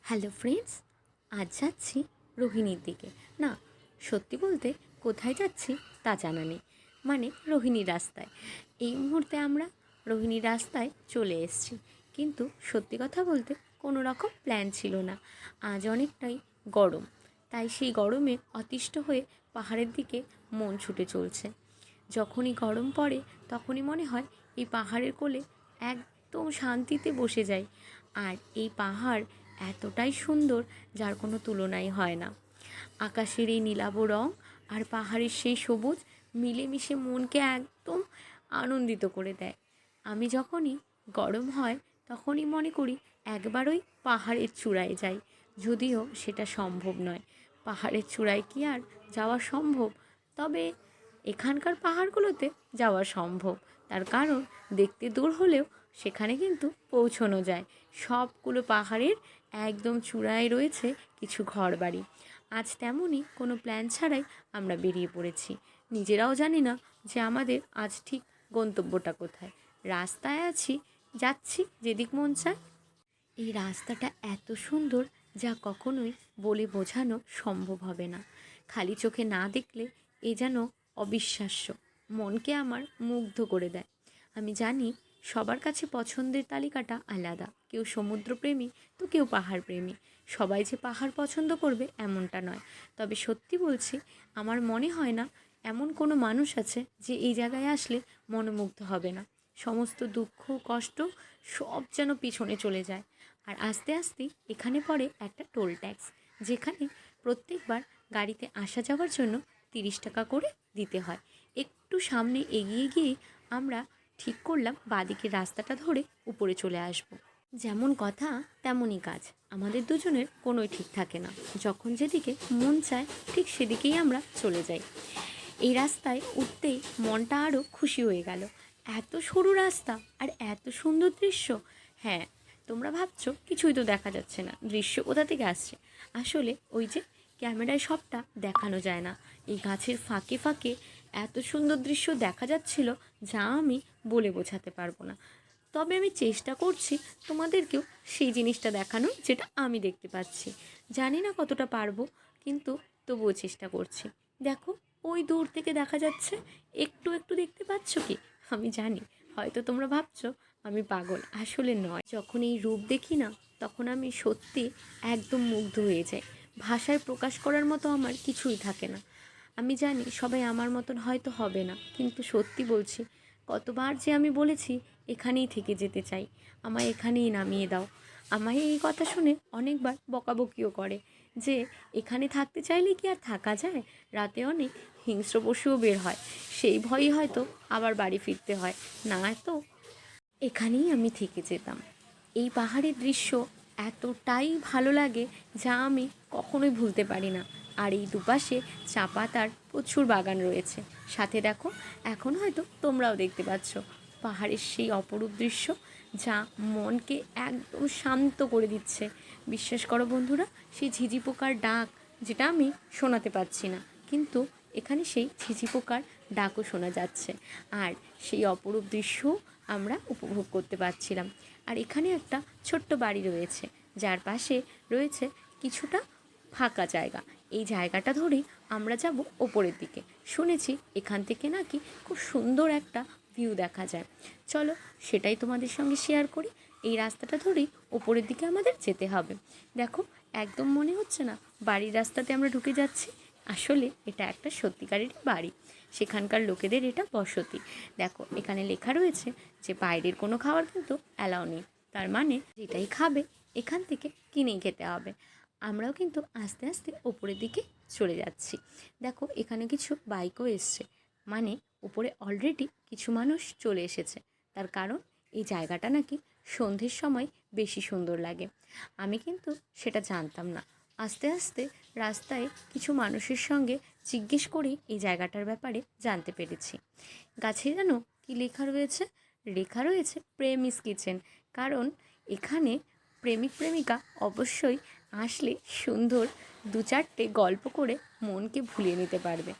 Hello friends, আজ যাচ্ছি রোহিণীর দিকে। না, সত্যি বলতে কোথায় যাচ্ছি তা জানা নেই, মানে রোহিণীর রাস্তায়। এই মুহূর্তে আমরা রোহিণীর রাস্তায় চলে এসেছি, কিন্তু সত্যি কথা বলতে কোনো রকম প্ল্যান ছিল না। আজ অনেকটাই গরম, তাই সেই গরমে অতিষ্ঠ হয়ে পাহাড়ের দিকে মন ছুটে চলছে। যখনই গরম পড়ে তখনই মনে হয় এই পাহাড়ের কোলে একদম শান্তিতে বসে যাই। আর এই পাহাড় এতটাই সুন্দর, যার কোনো তুলনাই হয় না। আকাশের এই নীলাভ রং আর পাহাড়ের সেই সবুজ মিলেমিশে মনকে একদম আনন্দিত করে দেয়। আমি যখনই গরম হয় তখনই মনে করি একবার ওই পাহাড়ের চূড়ায় যাই, যদিও সেটা সম্ভব নয়। পাহাড়ের চূড়ায় কি আর যাওয়া সম্ভব? তবে এখানকার পাহাড়গুলোতে যাওয়া সম্ভব, তার কারণ দেখতে দূর হলেও সেখানে কিন্তু পৌঁছানো যায়। সবগুলো পাহাড়ের একদম চূড়ায় রয়েছে কিছু ঘরবাড়ি। আজ তেমনই কোনো প্ল্যান ছাড়াই আমরা বেরিয়ে পড়েছি। নিজেরাও জানি না যে আমাদের আজ ঠিক গন্তব্যটা কোথায়। রাস্তায় আছি, যাচ্ছি যেদিক মন চায়। এই রাস্তাটা এত সুন্দর যা কখনোই বলে বোঝানো সম্ভব হবে না। খালি চোখে না দেখলে এ যেন অবিশ্বাস্য, মনকে আমার মুগ্ধ করে দেয়। আমি জানি সবার কাছে পছন্দের তালিকাটা আলাদা, কেউ সমুদ্রপ্রেমী তো কেউ পাহাড়প্রেমী। সবাই যে পাহাড় পছন্দ করবে এমনটা নয়। তবে সত্যি বলছি, আমার মনে হয় না এমন কোনো মানুষ আছে যে এই জায়গায় আসলে মনোমুগ্ধ হবে না। সমস্ত দুঃখ কষ্ট সব যেন পিছনে চলে যায়। আর আস্তে আস্তে এখানে পড়ে একটা টোল ট্যাক্স, যেখানে প্রত্যেকবার গাড়িতে আসা যাওয়ার জন্য 30 টাকা করে দিতে হয়। একটু সামনে এগিয়ে গিয়ে আমরা ঠিক করলাম বাঁদিকের রাস্তাটা ধরে উপরে চলে আসব। যেমন কথা তেমনই কাজ, আমাদের দুজনের কোনোই ঠিক থাকে না। যখন যেদিকে মন চায় ঠিক সেদিকেই আমরা চলে যাই। এই রাস্তায় উঠতেই মনটা আরও খুশি হয়ে গেল। এত সরু রাস্তা আর এত সুন্দর দৃশ্য। হ্যাঁ, তোমরা ভাবছো কিছুই তো দেখা যাচ্ছে না, দৃশ্য কোথা থেকে আসছে। আসলে ওই যে ক্যামেরায় সবটা দেখানো যায় না। এই গাছের ফাঁকে ফাঁকে এত সুন্দর দৃশ্য দেখা যাচ্ছিল যা আমি বলে বোঝাতে পারবো না। তবে আমি চেষ্টা করছি তোমাদেরকেও সেই জিনিসটা দেখানোর যেটা আমি দেখতে পাচ্ছি। জানি না কতটা পারবো, কিন্তু তবুও চেষ্টা করছি। দেখো, ওই দূর থেকে দেখা যাচ্ছে, একটু একটু দেখতে পাচ্ছ কি? আমি জানি হয়তো তোমরা ভাবছো আমি পাগল, আসলে নয়। যখন এই রূপ দেখি না, তখন আমি সত্যি একদম মুগ্ধ হয়ে যাই। ভাষায় প্রকাশ করার মতো আমার কিছুই থাকে না। আমি জানি সবাই আমার মতন হয়তো হবে না, কিন্তু সত্যি বলছি, কতবার যে আমি বলেছি এখানেই থেকে যেতে চাই, আমায় এখানেই নামিয়ে দাও। আমায় এই কথা শুনে অনেকবার বকাবকিও করে যে এখানে থাকতে চাইলে কি আর থাকা যায়? রাতে অনেক হিংস্র পশুও বের হয়, সেই ভয়ই হয়তো আবার বাড়ি ফিরতে হয়, না তো এখানেই আমি থেকে যেতাম। এই পাহাড়ের দৃশ্য এতটাই ভালো লাগে যা আমি কখনোই ভুলতে পারি না। আর এই দুপাশে চা পাতার প্রচুর বাগান রয়েছে। সাথে দেখো, এখন হয়তো তোমরাও দেখতে পাচ্ছ পাহাড়ের সেই অপরূপ দৃশ্য যা মনকে একদম শান্ত করে দিচ্ছে। বিশ্বাস করো বন্ধুরা, সেই ঝিঝি পোকার ডাক যেটা আমি শোনাতে পারছি না, কিন্তু এখানে সেই ঝিঝি পোকার ডাকও শোনা যাচ্ছে। আর সেই অপরূপ দৃশ্য আমরা উপভোগ করতে পারছিলাম। আর এখানে একটা ছোট্ট বাড়ি রয়েছে, যার পাশে রয়েছে কিছুটা ফাঁকা জায়গা। এই জায়গাটা ধরেই আমরা যাব ওপরের দিকে। শুনেছি এখান থেকে নাকি খুব সুন্দর একটা ভিউ দেখা যায়। চলো সেটাই তোমাদের সঙ্গে শেয়ার করি। এই রাস্তাটা ধরেই ওপরের দিকে আমাদের যেতে হবে। দেখো, একদম মনে হচ্ছে না বাড়ির রাস্তাতে আমরা ঢুকে যাচ্ছি। আসলে এটা একটা সত্যিকারেরই বাড়ি, সেখানকার লোকেদের এটা বসতি। দেখো, এখানে লেখা রয়েছে যে বাইরের কোনো খাবার কিন্তু অ্যালাউ নেই, তার মানে যেটাই খাবে এখান থেকে কিনেই খেতে হবে। আমরাও কিন্তু আস্তে আস্তে ওপরের দিকে চলে যাচ্ছি। দেখো, এখানে কিছু বাইকও এসছে, মানে উপরে অলরেডি কিছু মানুষ চলে এসেছে। তার কারণ এই জায়গাটা নাকি সন্ধ্যের সময় বেশি সুন্দর লাগে। আমি কিন্তু সেটা জানতাম না। আস্তে আস্তে রাস্তায় কিছু মানুষের সঙ্গে জিজ্ঞেস করেই এই জায়গাটার ব্যাপারে জানতে পেরেছি। গাছে জানো কি লেখা রয়েছে? লেখা রয়েছে প্রেমিস কিচেন। কারণ এখানে প্রেমিক প্রেমিকা অবশ্যই আসলে সুন্দর 2-4টে গল্প করে মনকে ভুলিয়ে নিতে পারবে।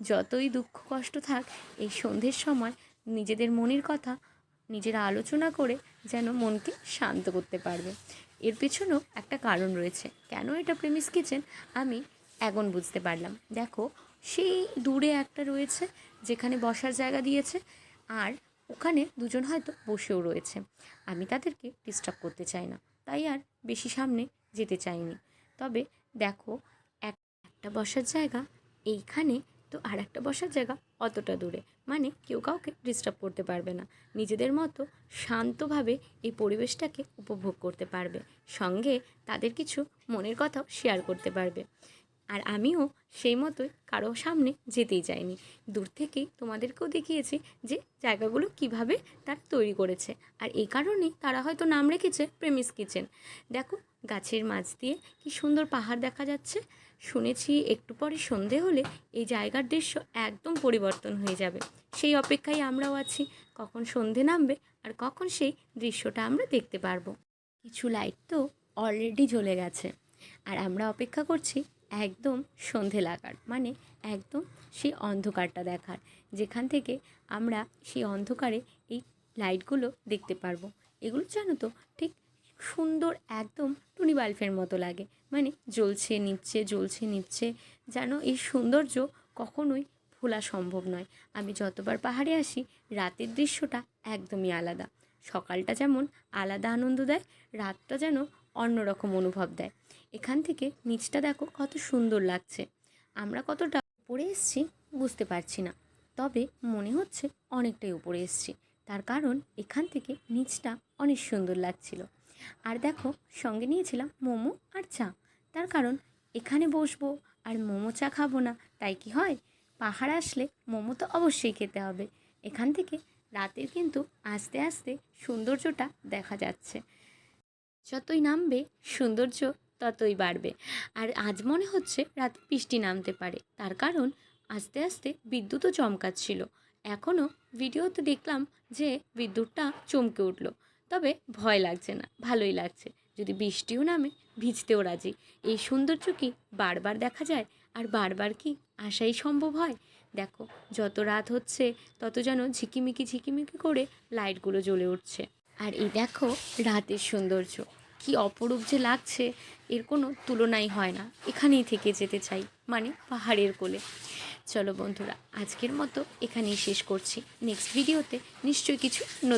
যতই দুঃখ কষ্ট থাক, এই সন্ধ্যের সময় নিজেদের মনের কথা নিজেরা আলোচনা করে যেন মনকে শান্ত করতে পারবে। এর পেছনেও একটা কারণ রয়েছে, কেন এটা প্রেমিস কিচেন আমি এখন বুঝতে পারলাম। দেখো, সেই দূরে একটা রয়েছে যেখানে বসার জায়গা দিয়েছে, আর ওখানে দুজন হয়তো বসেও রয়েছে। আমি তাদেরকে ডিস্টার্ব করতে চাই না, তাই আর বেশি সামনে যেতে চাইনি। তবে দেখো, একটা বসার জায়গা এইখানে, তো আর একটা বসার জায়গা অতটা দূরে, মানে কেউ কাউকে ডিস্টার্ব করতে পারবে না, নিজেদের মতো শান্তভাবে এই পরিবেশটাকে উপভোগ করতে পারবে, সঙ্গে তাদের কিছু মনের কথাও শেয়ার করতে পারবে। আর আমিও সেই মতোই কারো সামনে যেতেই চাইনি, দূর থেকেই তোমাদেরকেও দেখিয়েছি যে জায়গাগুলো কিভাবে তারা তৈরি করেছে। আর এই কারণেই তারা হয়তো নাম রেখেছে প্রেমিস কিচেন। দেখো, গাছের মাঝ দিয়ে কি সুন্দর পাহাড় দেখা যাচ্ছে। শুনেছি একটু পরে সন্ধে হলে এই জায়গার দৃশ্য একদম পরিবর্তন হয়ে যাবে। সেই অপেক্ষায় আমরাও আছি, কখন সন্ধে নামবে আর কখন সেই দৃশ্যটা আমরা দেখতে পারবো। কিছু লাইট তো অলরেডি জ্বলে গেছে, আর আমরা অপেক্ষা করছি একদম সন্ধে লাগার, মানে একদম সেই অন্ধকারটা দেখার, যেখান থেকে আমরা সেই অন্ধকারে এই লাইটগুলো দেখতে পারবো। এগুলো জানো তো ঠিক সুন্দর একদম টুনি বাল্বের মতো লাগে, মানে জ্বলছে নিচ্ছে জ্বলছে নিচ্ছে, যেন এই সৌন্দর্য কখনোই ভোলা সম্ভব নয়। আমি যতবার পাহাড়ে আসি রাতের দৃশ্যটা একদমই আলাদা। সকালটা যেমন আলাদা আনন্দ দেয়, রাতটা যেন অন্যরকম অনুভব দেয়। এখান থেকে নিচটা দেখো কত সুন্দর লাগছে। আমরা কতটা উপরে এসেছি বুঝতে পারছি না, তবে মনে হচ্ছে অনেকটাই উপরে এসেছি, তার কারণ এখান থেকে নিচটা অনেক সুন্দর লাগছিল। আর দেখো, সঙ্গে নিয়েছিলাম মোমো আর চা, তার কারণ এখানে বসবো আর মোমো চা খাবো না তাই কি হয়? পাহাড় আসলে মোমো তো অবশ্যই খেতে হবে। এখান থেকে রাতের কিন্তু আস্তে আস্তে সৌন্দর্যটা দেখা যাচ্ছে, যতই নামবে সৌন্দর্য ততই বাড়বে। আর আজ মনে হচ্ছে রাত বৃষ্টি নামতে পারে, তার কারণ আস্তে আস্তে বিদ্যুৎও চমকাচ্ছিল। এখনও ভিডিওতে দেখলাম যে বিদ্যুৎটা চমকে উঠল, তবে ভয় লাগছে না, ভালোই লাগছে। যদি বৃষ্টিও নামে ভিজতেও রাজি। এই সৌন্দর্য কি বারবার দেখা যায়? আর বারবার কি আসাই সম্ভব হয়? দেখো, যত রাত হচ্ছে তত যেন ঝিকিমিকি ঝিকিমিকি করে লাইটগুলো জ্বলে উঠছে। আর এই দেখো রাতের সৌন্দর্য কি অপরূপ যে লাগছে, এর কোনো তুলনাই হয় না। এখানেই থেকে যেতে চাই, মানে পাহাড়ের কোলে। চলো বন্ধুরা, আজকের মতো এখানেই শেষ করছি। নেক্সট ভিডিওতে নিশ্চয়ই কিছু নতুন